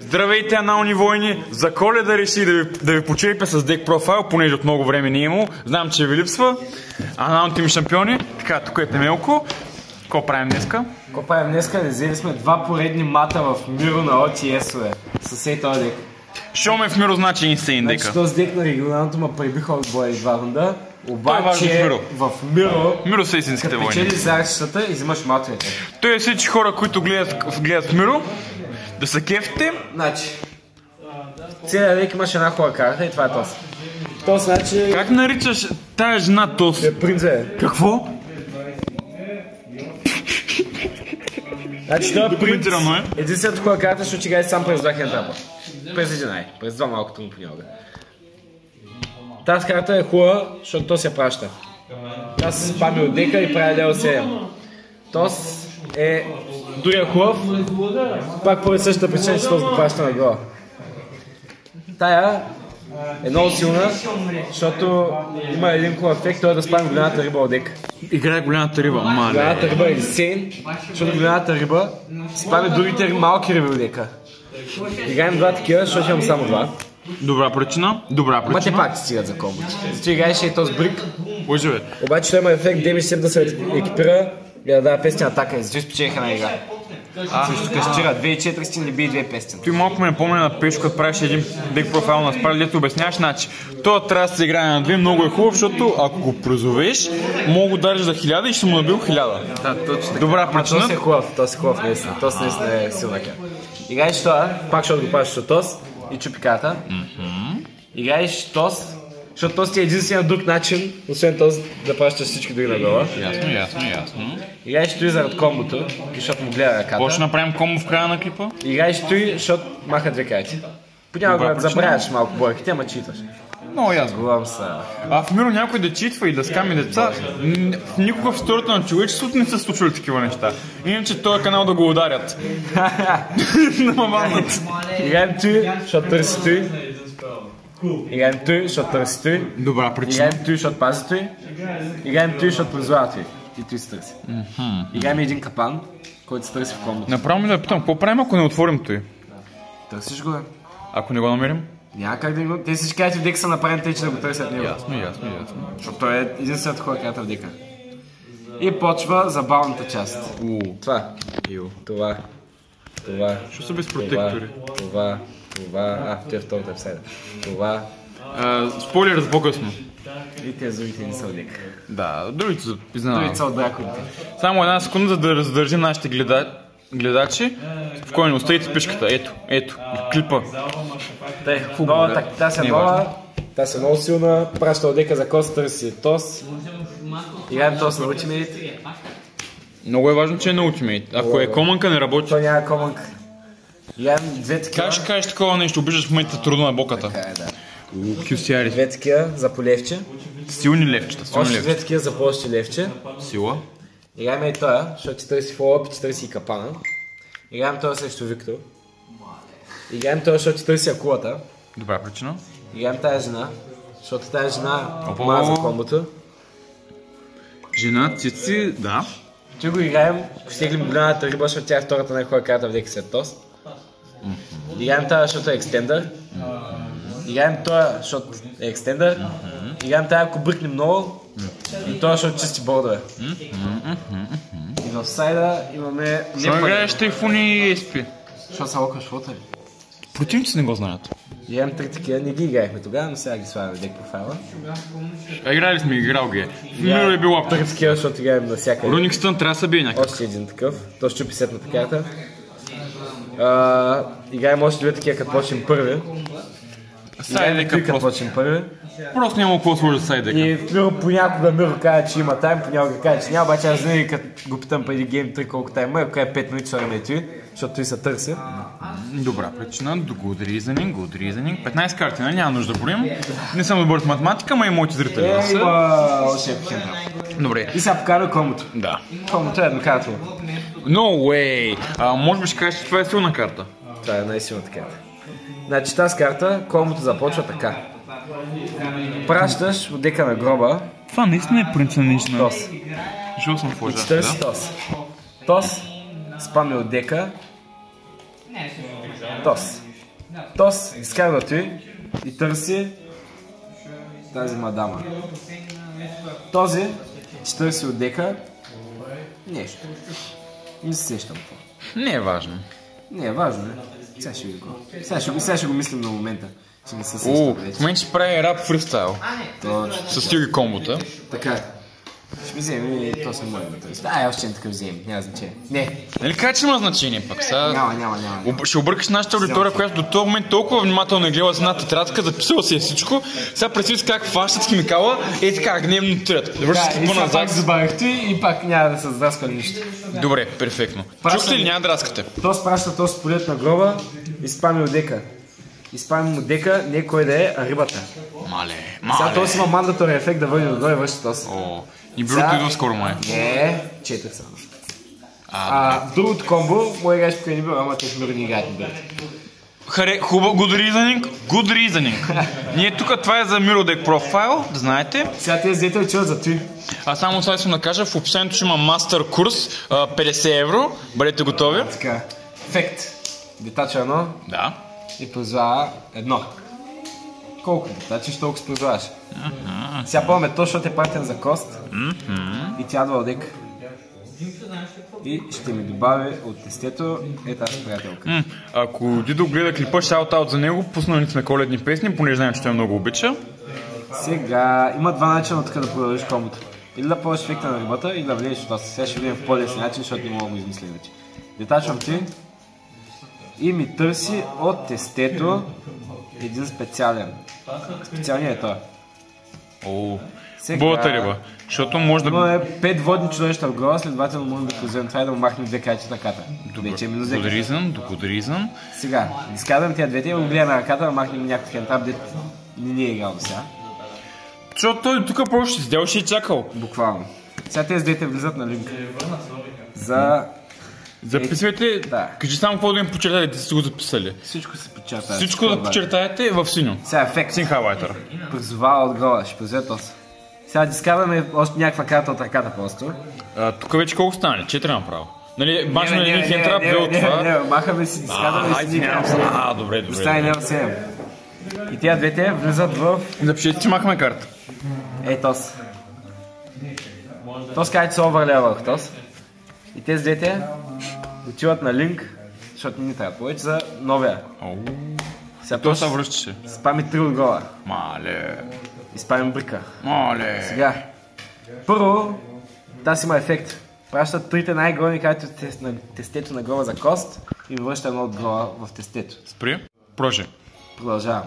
Здравейте, анални войни! За Коледа реши да ви почерпя с дек профайл, понеже от много време не е имало. Знам, че ви липсва. Аналните ми шампиони. Така, тук е Темелко. Какво правим днеска? Какво правим днеска? Взели сме 2 поредни мата в Миро на OTS-ове. Със сей този дек. Шо ме в Миро значи инсейн дека. Значи този дек на регионалното ма пребиха от боя и 2 рунда. Обаче в Миро са истинските войни. Като печели зарчетата и взимаш матовете. Той е всички хора, които гледат в Миро, да са кефте. Значи, целият дек имаш една хора карта и това е Тос. Тос значи... Как наричаш тая жена Тос? Принце. Какво? Значи това принц е. Единствената хора карта ще играе сам през 2 хентрапа. През един през 2 малкото му понякога. Тази карта е хубава, защото то се праща. Аз се спами от дека и правя лево 7. Тос е дори хубав, пак по същата причина, че Тос го праща нагоре. Тая е много силна, защото има един хубав ефект, той е да спами голямата риба от дека. Играе голямата риба, мале. Голямата риба е Сейн, защото голямата риба спами другите малки риби от дека. Играем 2 такива, защото имам само 2. Добра причина. Ма те пак ти стигат за комбото. Зато играеш и този брик. Лъжове. Обаче той има ефект демидж сеп да се екипира и да дава пестен атака и зато спечелиха на игра. Също кастира 2400 не би 2 пестен. Той малко ме напомня на Пешко, като правиш един дек профайл на Спарли, дето обясняваш, значи той трябва да се играе на 2, много е хубав, защото ако го призовеш, мога да дариш за 1000 и ще му набил 1000. Да, точно така. Добра причина. Тос е хубав наистина. Тос наистина е силна кер. Играеш това, пак защото го правиш с Тос и чупи карта. Играеш Тос, защото Тос ти е единствения друг начин, освен този да пращаш всички други нагоре. Ясно. Играеш той заради комбото, защото му гледа ръката. Какво ще направим комбо в края на клипа? Играеш той, защото маха 2 карти. Понякога забравяш малко бойките, ама читаш. Много ясно. Говорам се. А в Миро някой да читва и да сками деца, никога в историята на човечеството не са случвали такива неща. Иначе този канал да го ударят. Намаванат. Играем той, защото търси той. Играем той, защото търси той. Добра причина. Играем той, защото пази той. Играем той, защото призвава той. И той се търси. Играем един капан, който се търси в комбото. Направо ми да питам, какво правим, ако не отворим той? Търсиш го, бе. Ако не го намерим? Няма как да го... Те всички карти в дека са направени тъй, че да го търсят него. Ясно. Защото той е единствената хора карта в дека. И почва забавната част. Това. Това. Що са без протектори? Това. Той е втората епсайда. Това. Спойлер с по-късно. И тези другите не са от дека. Да, другите са изненадани. Другите са от драконите. Само една секунда, за да раздържим нашите гледачи. Спокойно, оставите пишката. Ето, клипа. Тази е нова. Тази е много силна. Праща от дека за кост, търси Тос. Играем Тос на Ultimate. Много е важно, че е на Ultimate. Ако е комънка, не работи. Той няма комънка. Играем 2 такива. Как ще кажеш такова нещо? Обиждаш в момента трудно на боката. Така е, да. Кюсиари. 2 такива за полевче. Силни левчета. Още 2 такива за по-още левче. Сила. Играем и тоя, защото ти търси фоллоуп и ти търси и капана. Играем тоя срещу Виктор. Играем тоя, защото ти търси акулата. Добра причина. Играем тая жена, защото тая жена маза комбото. Жена, цици, да. Ти го играем, стеглим голямата риба, защото тя е втората най-хубава карта в дека след Тос. Играем тая, защото е екстендър. Играем тоя, защото е екстендър. Играем тая, ако бръкнем много. И това, защото чисти бордове. И в сайда имаме... Защо играеш тайфуни и еспи? Защото са локаш фото ли? Противници не го знаят. Имам 3 такива, не ги играехме тогава, но сега ги слагаме в дек профайла. Играли сме, играл ги. В Миро е бил лапто. 3 такива, защото играем навсякъде. Руник Стън трябва да се бие някак. Още един такъв, то щупи сетната карта. Играем още 2 такива, като почнем първи. Сайдека почнем първи. Просто няма какво сложа сайдека. И понякога Миро казва, че има тайм, понякога казва, че няма, обаче аз винаги като го питам преди гейм 3 колко тайм има, ако е 5 минути, слагаме и той, защото той се търси. Добра причина, good reasoning. 15 карти, няма нужда да броим. Не съм добър в математика, ма и моите зрители са. Има още епихента. Добре. И сега покажа комбото. Да. Комбото е еднократно. No way! Може би ще кажеш, че това е силна карта. Това е най-силната карта. Значи тази карта, комбото започва така. Пращаш от дека на гроба. Това наистина е принцанична. Тос. Жил съм в лъжа. 40 Тос. Тос спами от дека. Тос. Тос изкарва той и търси тази мадама. Този ще търси от дека нещо. Не се сещам какво. Не е важно. Не е важно, не? Сега ще ви го. Сега ще го мислим на момента. Ще не се сещам вече. В момента ще прави рап фристайл. Точно. С стиги комбота. Така. Ще ми вземем и то съм моят. Още не такъв вземем. Няма значение. Не. Нали кажа, че има значение пък? Сега... Няма. Ще объркаш нашата аудитория, която до този момент толкова внимателно е гледала с една тетрадка, записала си е всичко. Сега представи си как фащат с химикала и така гневно тират. Да, и сега пак забавихте и пак няма да се задрасква нищо. Добре, перфектно. Чухте ли няма да раскате? То спраща този полет на гроба и спами от дека. Изпавим му дека, не кой да е, а рибата. Мале. Сега този има мандатори ефект да върне додолу и върши този. И бюрото идва скоро май. Не, 4 само. В другото комбо, мой играч покрай не бил, ама те миро не играят на бюрото. Хубаво, good reasoning. Ние тук, това е за Mirror профайл, да знаете. Сега тези дете учат за той. Само сега искам да кажа, в описанието ще има мастер курс, 50 евро, бъдете готови. Така, ефект. Детача едно. Да. И позвава едно. Колко детачиш, толкова се позваваш. Сега помня то, защото е пратен за кост. И тя идва от дека. И ще ми добави от тестето тази приятелка. Ако Дидо гледа клипа, шаут-аут за него, пуснали сме коледни песни, понеже знаем, че той много обича. Сега има два начина тук да продължиш комбото. Или да ползваш ефекта на рибата, или да влезеш от това. Сега ще видим в по-лесен начин, защото не мога да го измисля вече. Детачвам ти и ми търси от тестето един специален. Специалният е това. Хубавата риба. Защото може да... Има 5 водни чудовища в гроба, следователно може да позовем това и да му махнем 2 кайчета на ръката. Вече е минус 2 Good. Сега, изказвам тия двете и го гледаме на ръката, да махнем някакъв хентап, дето не е играл до сега. Защото той тук просто ще сделал, ще е чакал. Буквално. Сега тези двете влизат на линк. За... Записвайте, кажи само какво да им почертаете, сте го записали. Всичко се почертаете. Всичко да почертаете в синьо. Сега ефект. Син хайлайтър. Призовава от гроба, ще позове този. Сега дискаваме още някаква карта от ръката просто. Тук вече колко стане? 4 направо. Нали, башно един хентрап, две от това. Не, махаме си дискаваме и си дикаваме. Добре. Стане няма 7. И тия двете влизат в... Запишете, че махаме карта. Тос. Тос каже, че се овърлява върху тос. И тези двете отиват на линк, защото не трябва повече за новия. Сега то се връщаше. Спами 3 от гола. Мале. И спамим брика. Мале. Сега. Първо, тази има ефект. Пращат трите най-големи карти от тестето на гроба за кост и връща едно от гроба в тестето. Спри. Продължавам.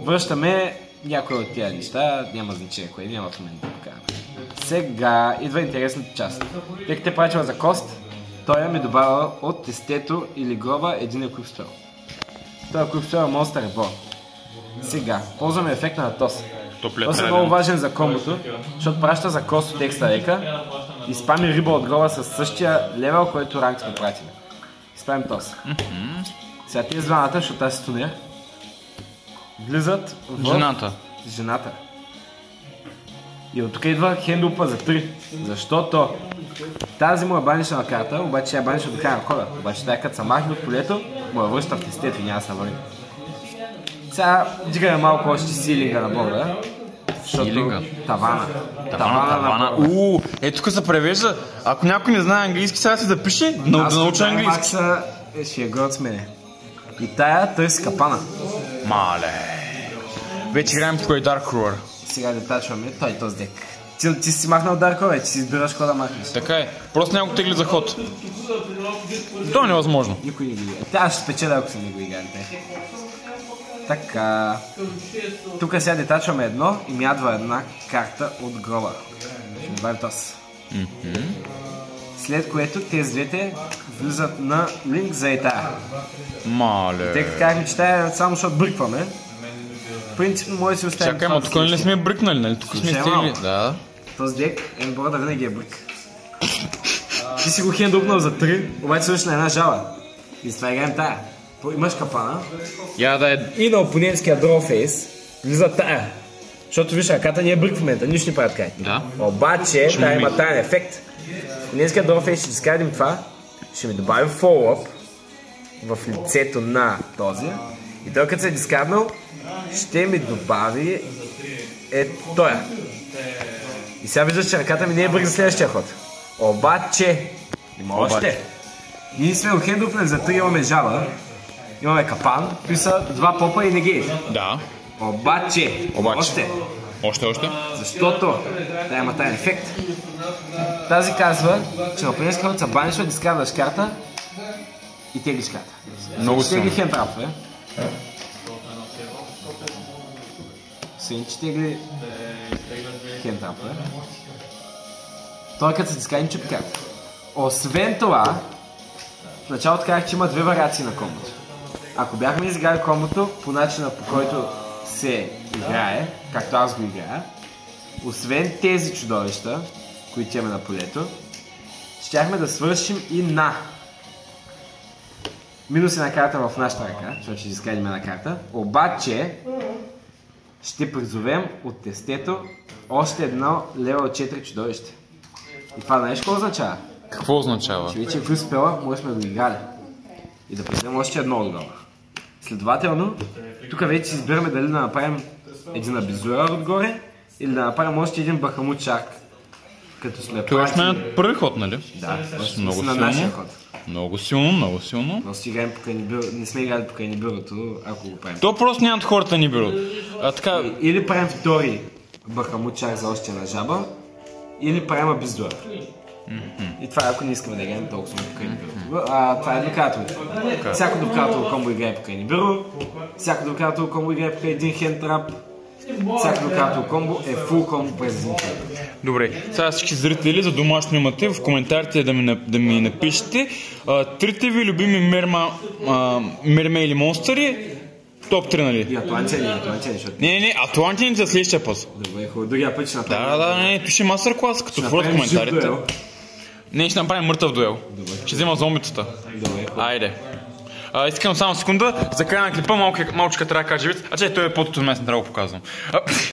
Връщаме някои от тия неща, няма значение кое, няма в момента да покажем. Сега идва интересната част. Тъй като те прачва за кост, той ми добавя от тестето или гроба един еквипспел. Той еквипспел е Monster Reborn. Сега, ползваме ефекта на ТОС. ТОС е много важен за комбото, защото праща за кост от екстра река и спами риба от гроба с същия левел, който ранг сме пратили. Спамим ТОС. Сега тези двамата, защото аз си тунер, влизат в жената. И от тук идва хендлупа за 3. Защото тази му е банишна карта, обаче я баниша до края на хода. Обаче тая като се махне от полето, му я връща в тестето и няма да се върне. Сега дигаме малко още силинга на борда. Защото тавана. Тук се превежда. Ако някой не знае английски, сега се запише да науча английски. Ще е горд с мене. И тая търси капана. Мале. Вече играем тук и Dark Roar. Сега детачваме този дек. Ти си махнал Dark Roar, че си избираш какво да махнеш. Така е. Просто някой тегли за ход. Това е невъзможно. Никой не го играе. Аз ще спечеля, ако се не го играете. Така. Тук сега детачваме едно и ми ядва една карта от гроба. Ще ми добавим този. След което тези двете влизат на линк за етая. Мале. Тъй като казахме, че тая само защото бръкваме. Принципно може да си оставим. Чакай, но тук не сме бръкнали, нали? Тук сме стегли. Да. Този дек енборда винаги е брък. Ти си го хендупнал за 3, обаче свърши на една жала. И с това играем тая. Имаш капана. И на опонентския дроуфейс влиза тая. Защото виж, ръката не е брък в момента, нищо не правят кай. Да. Обаче, тая има таен ефект. Опонентския дроуфейс ще изкрадим това, ще ми добавим фоллоуп в лицето на този. И той като се е дискарднал, ще ми добави тоя. И сега виждаш, че ръката ми не е бърза следващия ход. Обаче, има още. Ние сме от хендоплен за 3, имаме жаба, имаме капан, кои са 2 попа и негей. Да. Обаче. Още. Защото има тая ефект. Тази казва, че на определен ход се баниш, дискардваш карта и теглиш карта. Много силно. Тегли хендтрап, Че тегли хендтрап, Той като се дискарди чупи карта. Освен това, в началото казах, че има 2 вариации на комбото. Ако бяхме изиграли комбото по начина, по който се играе, както аз го играя, освен тези чудовища, които имаме на полето, щяхме да свършим и на минус една карта в нашата ръка, защото ще изискадим една карта, обаче ще призовем от тестето още едно лева от 4 чудовище. И това знаеш какво означава? Какво означава? Че вече в успела, може да го играли. И да призовем още едно отгоре. Следователно, тук вече избираме дали да направим един абизуер отгоре или да направим още един бахамут шарк. Като сме това ще минат първи ход, нали? Да, много на нашия ход. Много силно. Но си играем покрай Нибюро, не сме играли покрай Нибюрото, ако го правим. То просто нямат хората Нибюро. Или правим втори бахамут шарк за още една жаба, или правим абизуер. И това е ако не искаме да играем толкова само покрай Нибюро. Това е докатовите. Всяко докатово комбо играе покрай Нибюро, всяко докатово комбо играе покрай един хендтрап, всяко докатово комбо е фул комбо през един хендтрап. Добре, сега всички зрители за домашно имате в коментарите да ми напишете трите ви любими мермейли монстъри, топ 3, нали? И атлантяни, защото... Не, атлантяни за следващия път. Добре, хубаво, другия път ще направим... Да, пише мастер клас, като отворят коментарите. Не, ще направим мъртъв дуел. Добре. Ще взема зомбитата. Добре, хубаво. Айде. Искам само секунда, за края на клипа малчка трябва да кажа вид. Той е под от мен, не трябва да го показвам.